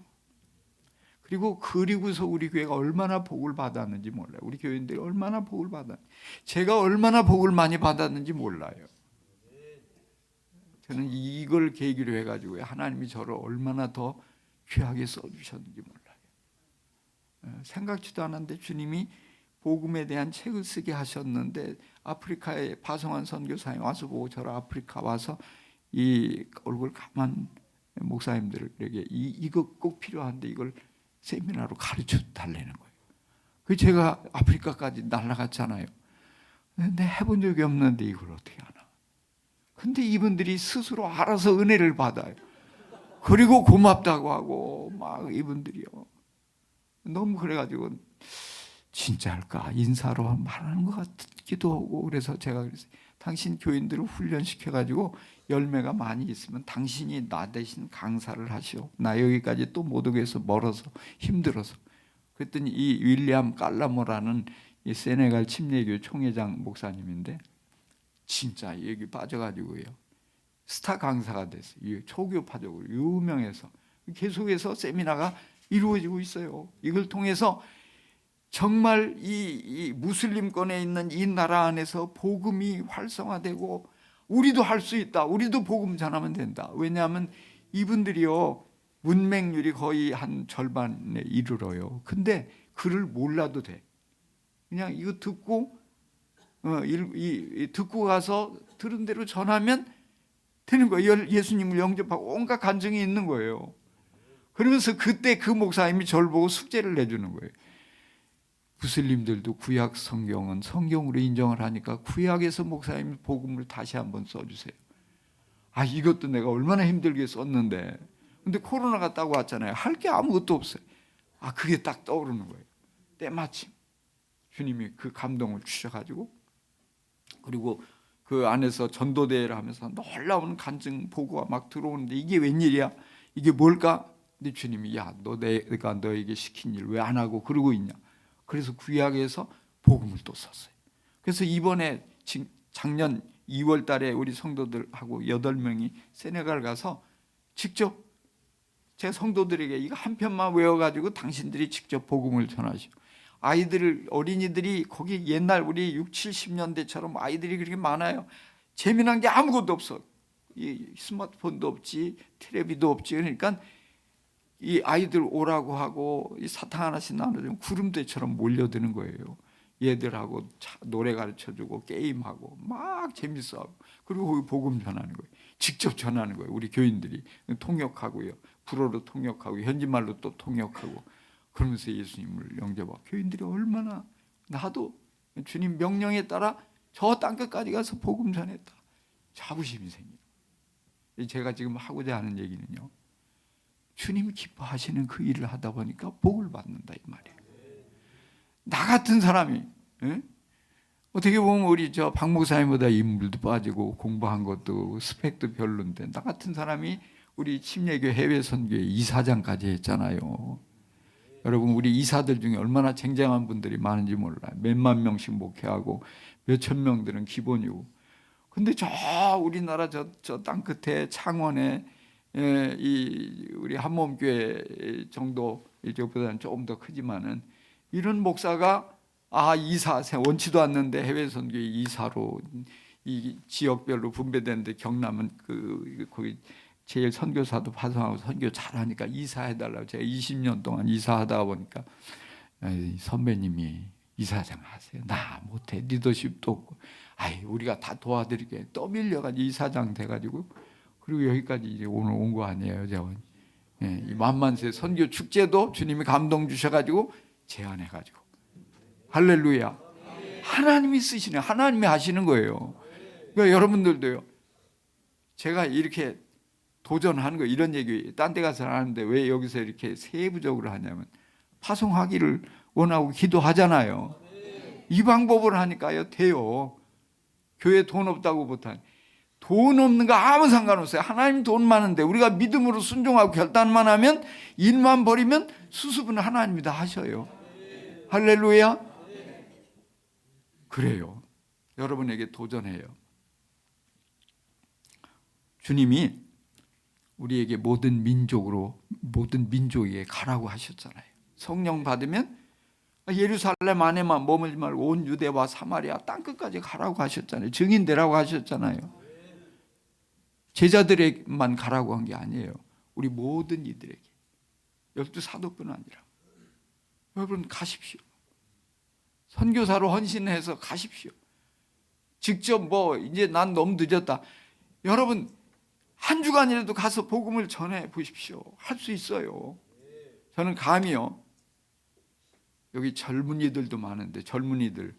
그리고서 우리 교회가 얼마나 복을 받았는지 몰라요. 우리 교인들이 얼마나 복을 받았는지, 제가 얼마나 복을 많이 받았는지 몰라요. 저는 이걸 계기로 해가지고 하나님이 저를 얼마나 더 귀하게 써주셨는지 몰라요. 생각지도 않았는데 주님이 복음에 대한 책을 쓰게 하셨는데 아프리카에 파송한 선교사님 와서 보고 저를 아프리카 와서 이 얼굴 가만 목사님들에게 이거 꼭 필요한데 이걸 세미나로 가르쳐 달라는 거예요. 그 제가 아프리카까지 날아갔잖아요. 근데 해본 적이 없는데 이걸 어떻게 하나. 근데 이분들이 스스로 알아서 은혜를 받아요. 그리고 고맙다고 하고 막 이분들이요. 너무 그래가지고 진짜 할까 인사로 말하는 것 같기도 하고 그래서 제가 그랬어요. 당신 교인들을 훈련시켜가지고 열매가 많이 있으면 당신이 나 대신 강사를 하시오. 나 여기까지 또 못 오게 해서 멀어서 힘들어서. 그랬더니 이 윌리엄 깔라모라는 이 세네갈 침례교 총회장 목사님인데 진짜 여기 빠져가지고요. 스타 강사가 됐어요. 초교파적으로 유명해서 계속해서 세미나가 이루어지고 있어요. 이걸 통해서 정말 이 무슬림권에 있는 이 나라 안에서 복음이 활성화되고 우리도 할 수 있다. 우리도 복음 전하면 된다. 왜냐하면 이분들이요 문맹률이 거의 한 절반에 이르러요. 근데 글을 몰라도 돼. 그냥 이거 듣고 듣고 가서 들은 대로 전하면 되는 거예요. 예수님을 영접하고 온갖 간증이 있는 거예요. 그러면서 그때 그 목사님이 저를 보고 숙제를 내주는 거예요. 무슬림들도 구약 성경은 성경으로 인정을 하니까 구약에서 목사님 복음을 다시 한번 써주세요. 이것도 내가 얼마나 힘들게 썼는데 근데 코로나가 딱 왔잖아요. 할 게 아무것도 없어요. 그게 딱 떠오르는 거예요. 때마침 주님이 그 감동을 주셔가지고 그리고 그 안에서 전도대회를 하면서 놀라운 간증 보고가 막 들어오는데 이게 웬일이야? 이게 뭘까? 근데 주님이 야, 내가 너에게 시킨 일 왜 안 하고 그러고 있냐? 그래서 구약에서 복음을 또 썼어요. 그래서 이번에 작년 2월 달에 우리 성도들하고 8명이 세네갈 가서 직접 제 성도들에게 이거 한 편만 외워가지고 당신들이 직접 복음을 전하시오. 어린이들이 거기 옛날 우리 6, 70년대처럼 아이들이 그렇게 많아요. 재미난 게 아무것도 없어. 이 스마트폰도 없지, 텔레비도 없지. 그러니까 이 아이들 오라고 하고 이 사탕 하나씩 나눠주면 구름대처럼 몰려드는 거예요. 얘들하고 노래 가르쳐주고 게임하고 막 재밌어하고 그리고 거기 복음 전하는 거예요. 직접 전하는 거예요. 우리 교인들이 통역하고요. 불어로 통역하고 현지말로 또 통역하고 그러면서 예수님을 영접하고 교인들이 얼마나 나도 주님 명령에 따라 저 땅끝까지 가서 복음 전했다. 자부심이 생겨요. 제가 지금 하고자 하는 얘기는요. 주님이 기뻐하시는 그 일을 하다 보니까 복을 받는다 이 말이에요. 나 같은 사람이 어떻게 보면 우리 박 목사님보다 인물도 빠지고 공부한 것도 스펙도 별론데 나 같은 사람이 우리 침례교 해외 선교회 이사장까지 했잖아요. 여러분 우리 이사들 중에 얼마나 쟁쟁한 분들이 많은지 몰라요. 몇만 명씩 목회하고 몇천 명들은 기본이고. 근데 저 우리나라 저 땅 끝에 창원에 이 우리 한몸교회 정도 이쪽보다는 조금 더 크지만은 이런 목사가 이사 원치도 않는데 해외 선교회 이사로 이 지역별로 분배되는데 경남은 거기 제일 선교사도 파송하고 선교 잘하니까 이사해달라고 제가 20년 동안 이사하다 보니까 선배님이 이사장 하세요. 나 못해. 리더십도 없고. 우리가 다 도와드릴게. 떠밀려가지고 이사장 돼가지고 그리고 여기까지 이제 오늘 온 거 아니에요. 제가 이 만만세 선교 축제도 주님이 감동 주셔가지고 제안해가지고 할렐루야. 하나님이 쓰시네. 하나님이 하시는 거예요. 그러니까 여러분들도요. 제가 이렇게 도전하는 거 이런 얘기 딴 데 가서 하는데 왜 여기서 이렇게 세부적으로 하냐면 파송하기를 원하고 기도하잖아요. 이 방법을 하니까요 돼요. 교회 돈 없다고 못하니 돈 없는 거 아무 상관없어요. 하나님 돈 많은데 우리가 믿음으로 순종하고 결단만 하면 일만 버리면 수습은 하나님이 다 하셔요. 할렐루야. 그래요. 여러분에게 도전해요. 주님이 우리에게 모든 민족에게 가라고 하셨잖아요. 성령 받으면 예루살렘 안에만 머물지 말고 온 유대와 사마리아 땅끝까지 가라고 하셨잖아요. 증인 되라고 하셨잖아요. 제자들에게만 가라고 한 게 아니에요. 우리 모든 이들에게. 12사도뿐 아니라 여러분 가십시오. 선교사로 헌신해서 가십시오. 직접 이제 난 너무 늦었다. 여러분 한 주간이라도 가서 복음을 전해 보십시오. 할 수 있어요. 저는 감히요. 여기 젊은이들도 많은데 젊은이들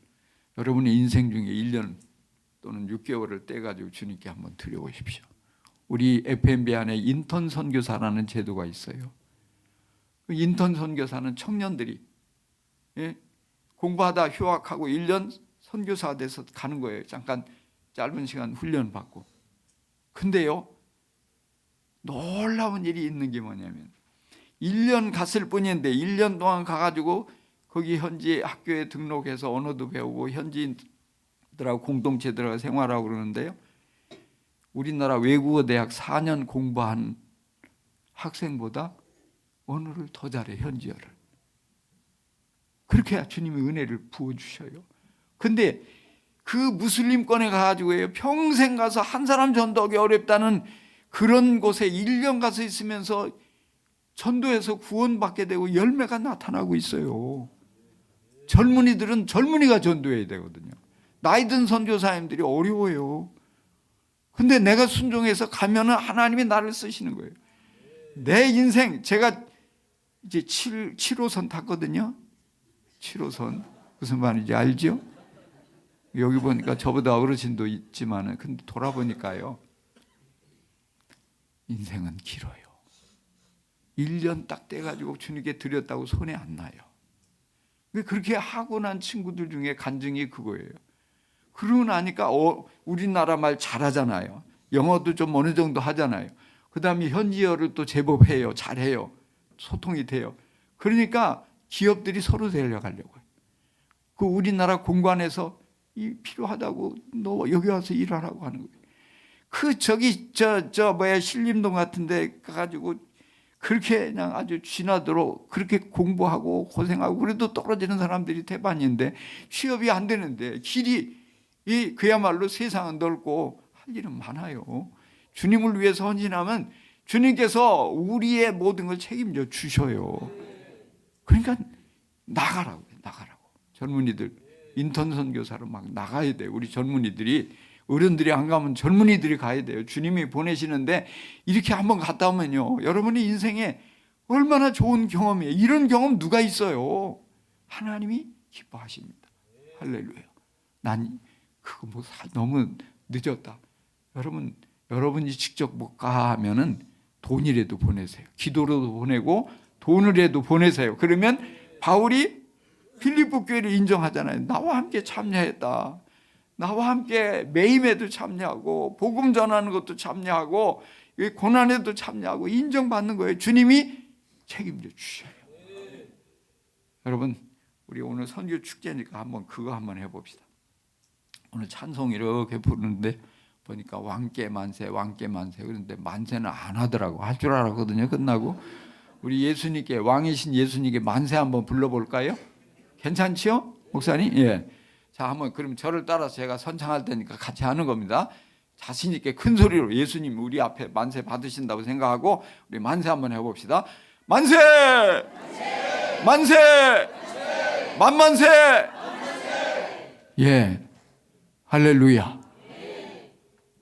여러분의 인생 중에 1년 또는 6개월을 떼가지고 주님께 한번 드려보십시오. 우리 FMB 안에 인턴 선교사라는 제도가 있어요. 그 인턴 선교사는 청년들이 공부하다 휴학하고 1년 선교사 돼서 가는 거예요. 잠깐 짧은 시간 훈련 받고. 근데요. 놀라운 일이 있는 게 뭐냐면 1년 갔을 뿐인데 1년 동안 가가지고 거기 현지 학교에 등록해서 언어도 배우고 현지인들하고 공동체 들어가 생활하고 그러는데요. 우리나라 외국어 대학 4년 공부한 학생보다 언어를 더 잘해, 현지어를. 그렇게 해야 주님이 은혜를 부어주셔요. 근데 그 무슬림권에 가가지고 평생 가서 한 사람 전도하기 어렵다는 그런 곳에 1년 가서 있으면서 전도해서 구원받게 되고 열매가 나타나고 있어요. 젊은이들은 젊은이가 전도해야 되거든요. 나이 든 선교사님들이 어려워요. 근데 내가 순종해서 가면은 하나님이 나를 쓰시는 거예요. 내 인생, 제가 이제 7호선 탔거든요. 7호선. 무슨 말인지 알죠? 여기 보니까 저보다 어르신도 있지만은, 근데 돌아보니까요. 인생은 길어요. 1년 딱 떼가지고 주님께 드렸다고 손에 안 나요. 그렇게 하고 난 친구들 중에 간증이 그거예요. 그러고 나니까 우리나라 말 잘하잖아요. 영어도 좀 어느 정도 하잖아요. 그 다음에 현지어를 또 제법 해요. 잘해요. 소통이 돼요. 그러니까 기업들이 서로 데려가려고 해요. 그 우리나라 공관에서 필요하다고 너 여기 와서 일하라고 하는 거예요. 그 저기 신림동 같은데 가가지고 그렇게 그냥 아주 쥐나도록 그렇게 공부하고 고생하고 그래도 떨어지는 사람들이 대반인데 취업이 안 되는데 길이 그야말로 세상은 넓고 할 일은 많아요. 주님을 위해서 헌신하면 주님께서 우리의 모든 걸 책임져 주셔요. 그러니까 나가라고. 젊은이들 인턴 선교사로 막 나가야 돼요. 우리 젊은이들이, 어른들이 안 가면 젊은이들이 가야 돼요. 주님이 보내시는데 이렇게 한번 갔다 오면요, 여러분의 인생에 얼마나 좋은 경험이에요. 이런 경험 누가 있어요? 하나님이 기뻐하십니다. 할렐루야. 난 그거 너무 늦었다. 여러분이 직접 못 가면은 돈이라도 보내세요. 기도로도 보내고 돈을라도 보내세요. 그러면 바울이 필리포 교회를 인정하잖아요. 나와 함께 참여했다. 나와 함께 매임에도 참여하고 복음 전하는 것도 참여하고 고난에도 참여하고 인정받는 거예요. 주님이 책임져 주셔요. 여러분, 우리 오늘 선교 축제니까 그거 한번 해봅시다. 오늘 찬송 이렇게 부르는데 보니까 왕께 만세 그런데 만세는 안 하더라고. 할 줄 알았거든요. 끝나고 우리 예수님께, 왕이신 예수님께 만세 한번 불러볼까요? 괜찮지요? 목사님? 예. 자, 한번 그럼 저를 따라서 제가 선창할 테니까 같이 하는 겁니다. 자신 있게 큰 소리로 예수님 우리 앞에 만세 받으신다고 생각하고 우리 만세 한번 해봅시다. 만세! 만세! 만세! 만만세! 예. 할렐루야.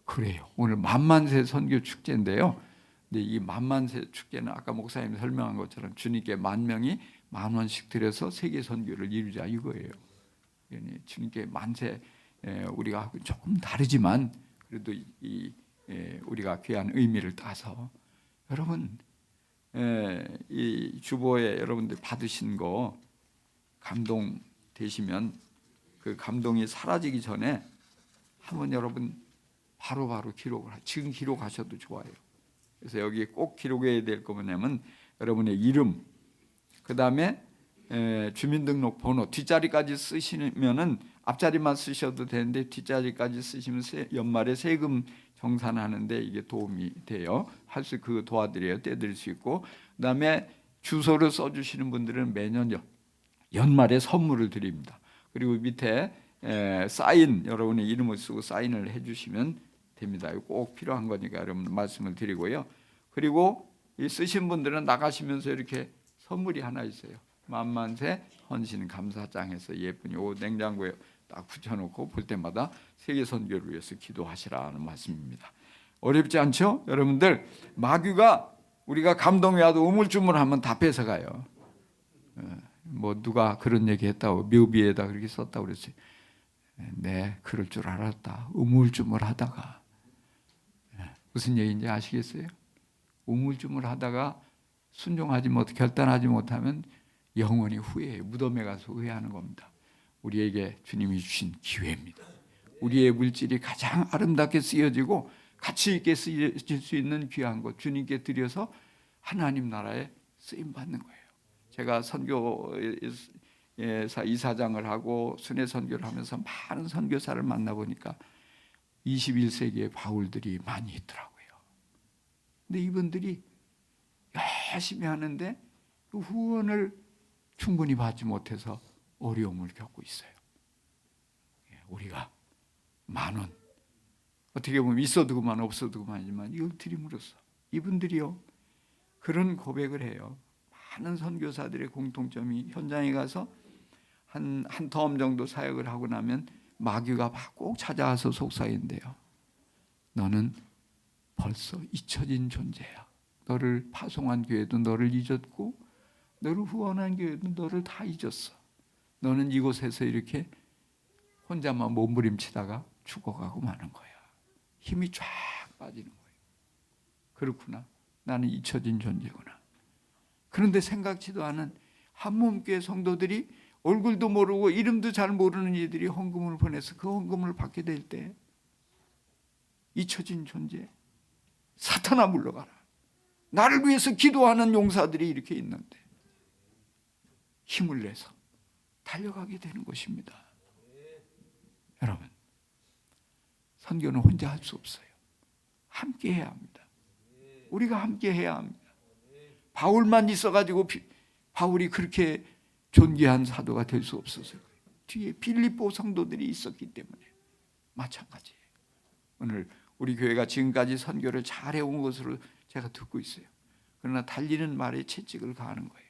그래요. 오늘 만만세 선교 축제인데요. 근데 이 만만세 축제는 아까 목사님이 설명한 것처럼 주님께 10,000명이 10,000원씩 드려서 세계 선교를 이루자 이거예요. 주님께 만세, 우리가 하고 조금 다르지만 그래도 우리가 귀한 의미를 따서 여러분, 이 주보에 여러분들 받으신 거 감동 되시면 그 감동이 사라지기 전에 한번 여러분 바로바로 기록을 지금 기록하셔도 좋아요. 그래서 여기 꼭 기록해야 될 거 뭐냐면 여러분의 이름, 그 다음에 주민등록번호 뒷자리까지 쓰시면은 앞자리만 쓰셔도 되는데 뒷자리까지 쓰시면 연말에 세금 정산하는데 이게 도움이 돼요. 그 도와드려요. 떼드릴 수 있고, 그 다음에 주소를 써주시는 분들은 매년 연말에 선물을 드립니다. 그리고 밑에 사인, 여러분의 이름을 쓰고 사인을 해주시면 됩니다. 꼭 필요한 거니까 여러분 말씀을 드리고요. 그리고 이 쓰신 분들은 나가시면서 이렇게 선물이 하나 있어요. 만만세 헌신 감사장에서 예쁜 요 냉장고에 딱 붙여놓고 볼 때마다 세계 선교를 위해서 기도하시라는 말씀입니다. 어렵지 않죠? 여러분들 마귀가 우리가 감동이 와도 우물쭈물하면 다 뺏어가요. 뭐 누가 그런 얘기했다고 묘비에다 그렇게 썼다고 그랬어요. 네, 그럴 줄 알았다. 우물쭈물하다가 무슨 얘기인지 아시겠어요? 우물쭈물하다가 순종하지 결단하지 못하면 영원히 후회해요. 무덤에 가서 후회하는 겁니다. 우리에게 주님이 주신 기회입니다. 우리의 물질이 가장 아름답게 쓰여지고 가치 있게 쓰여질 수 있는 귀한 것 주님께 드려서 하나님 나라에 쓰임받는 거예요. 제가 선교사 이사장을 하고 순회 선교를 하면서 많은 선교사를 만나보니까 21세기의 바울들이 많이 있더라고요. 근데 이분들이 열심히 하는데 그 후원을 충분히 받지 못해서 어려움을 겪고 있어요. 우리가 10,000원 어떻게 보면 있어도 그만 없어도 그만이지만 이걸 드림으로써 이분들이요 그런 고백을 해요. 많은 선교사들의 공통점이 현장에 가서 한 터움 정도 사역을 하고 나면 마귀가 꼭 찾아와서 속삭인대요. 너는 벌써 잊혀진 존재야. 너를 파송한 교회도 너를 잊었고 너를 후원한 교회도 너를 다 잊었어. 너는 이곳에서 이렇게 혼자만 몸부림치다가 죽어가고 마는 거야. 힘이 쫙 빠지는 거예요. 그렇구나. 나는 잊혀진 존재구나. 그런데 생각지도 않은 한몸교회 성도들이 얼굴도 모르고 이름도 잘 모르는 이들이 헌금을 보내서 그 헌금을 받게 될 때 잊혀진 존재, 사탄아 물러가라. 나를 위해서 기도하는 용사들이 이렇게 있는데 힘을 내서 달려가게 되는 것입니다. 여러분, 선교는 혼자 할 수 없어요. 함께 해야 합니다. 우리가 함께 해야 합니다. 바울만 있어가지고 바울이 그렇게 존귀한 사도가 될 수 없었어요. 뒤에 빌립보 성도들이 있었기 때문에 마찬가지예요. 오늘 우리 교회가 지금까지 선교를 잘 해온 것으로 제가 듣고 있어요. 그러나 달리는 말에 채찍을 가하는 거예요.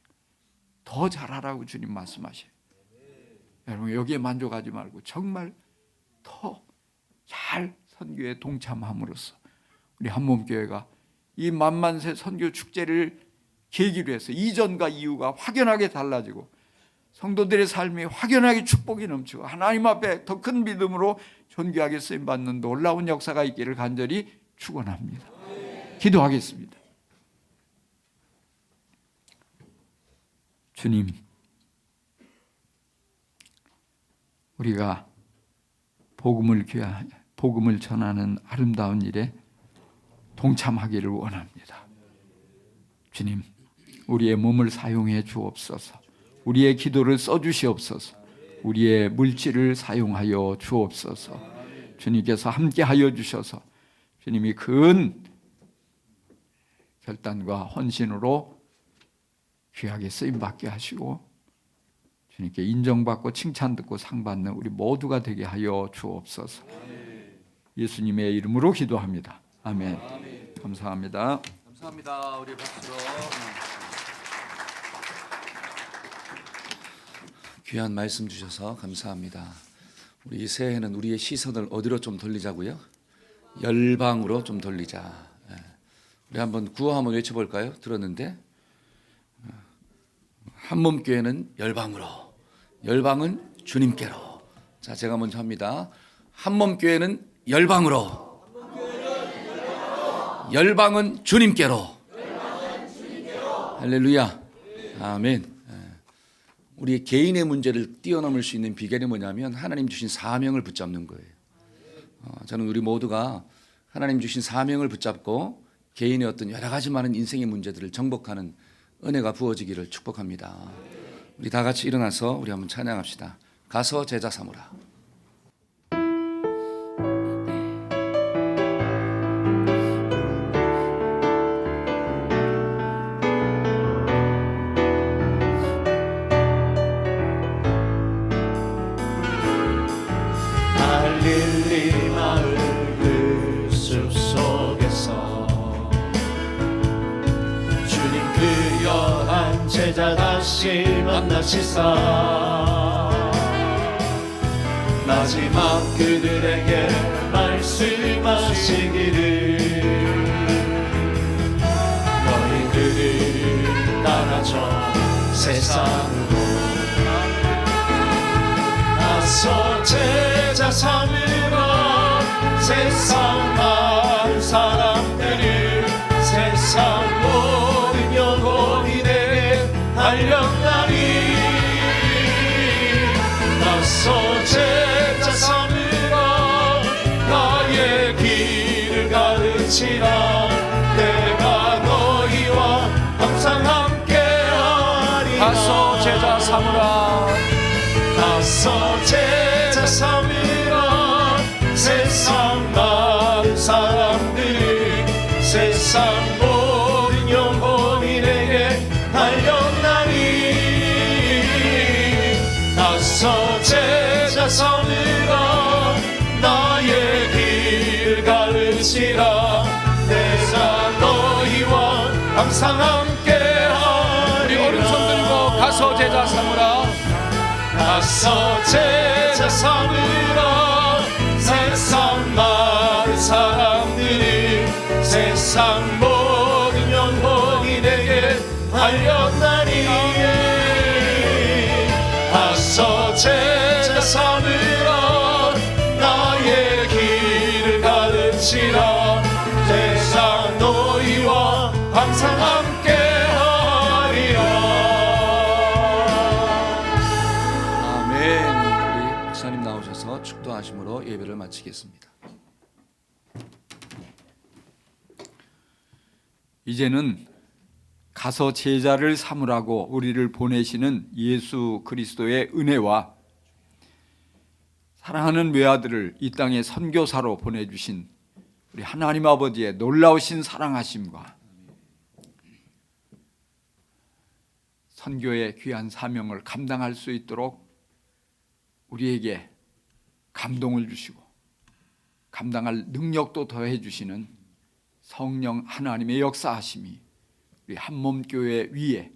더 잘하라고 주님 말씀하셔요. 여러분, 여기에 만족하지 말고 정말 더 잘 선교에 동참함으로써 우리 한몸교회가 이 만만세 선교 축제를 계기로 해서 이전과 이후가 확연하게 달라지고 성도들의 삶이 확연하게 축복이 넘치고 하나님 앞에 더 큰 믿음으로 존귀하게 쓰임받는 놀라운 역사가 있기를 간절히 축원합니다. 기도하겠습니다. 주님, 우리가 복음을 전하는 아름다운 일에 동참하기를 원합니다. 주님, 우리의 몸을 사용해 주옵소서. 우리의 기도를 써주시옵소서. 우리의 물질을 사용하여 주옵소서. 주님께서 함께하여 주셔서 주님이 큰 결단과 헌신으로 귀하게 쓰임받게 하시고 주님께 인정받고 칭찬 듣고 상 받는 우리 모두가 되게 하여 주옵소서. 예수님의 이름으로 기도합니다. 아멘. 감사합니다. 감사합니다. 우리 박수로 귀한 말씀 주셔서 감사합니다. 우리 이 새해는 우리의 시선을 어디로 좀 돌리자고요? 열방으로 좀 돌리자. 우리 한번 구호 한번 외쳐볼까요? 들었는데 한몸교회는 열방으로, 열방은 주님께로. 자, 제가 먼저 합니다. 한몸교회는 열방으로, 열방은 주님께로. 할렐루야. 아멘. 우리 개인의 문제를 뛰어넘을 수 있는 비결이 뭐냐면 하나님 주신 사명을 붙잡는 거예요. 저는 우리 모두가 하나님 주신 사명을 붙잡고 개인의 어떤 여러 가지 많은 인생의 문제들을 정복하는 은혜가 부어지기를 축복합니다. 우리 다 같이 일어나서 우리 한번 찬양합시다. 가서 제자 삼으라. 갈릴리 마을 그 숲속에서 주님 그 여한 제자 다시 만나시사 마지막 그들에게 말씀하시기를 너희들을 따라서 세상으로 나서 제자 삼으라. 세상 많은 사람들을 세상 모든 영혼이 되게 하려나니 나서 제자 삼으라. 나의 길을 가르치라. 내가 너희와 항상 함께하리라. 가서 제자 삼으라. 나서 제자 삼으라. 세상 많은 사람들 세상 모든 영혼이 내게 달려나니 나서 제자 삼으라. 나의 길을 가르치라. 내가 너희와 항상 함께하리라. 우리 오른손 들고 가서 제자 삼으라. 나서 제자 삼으라. 세상 많은 사람들이 세상 모든 영혼이 내게 달려나니 나서 제자 삼으라. 나의 길을 가르치라. 세상 너희와 항상 함께하리라. 축도하심으로 예배를 마치겠습니다. 이제는 가서 제자를 삼으라고 우리를 보내시는 예수 그리스도의 은혜와 사랑하는 외아들을 이 땅에 선교사로 보내주신 우리 하나님 아버지의 놀라우신 사랑하심과 선교의 귀한 사명을 감당할 수 있도록 우리에게 감동을 주시고 감당할 능력도 더해 주시는 성령 하나님의 역사하심이 우리 한몸교회 위에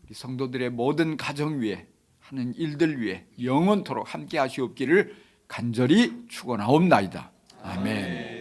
우리 성도들의 모든 가정 위에 하는 일들 위에 영원토록 함께 하시옵기를 간절히 축원하옵나이다. 아멘.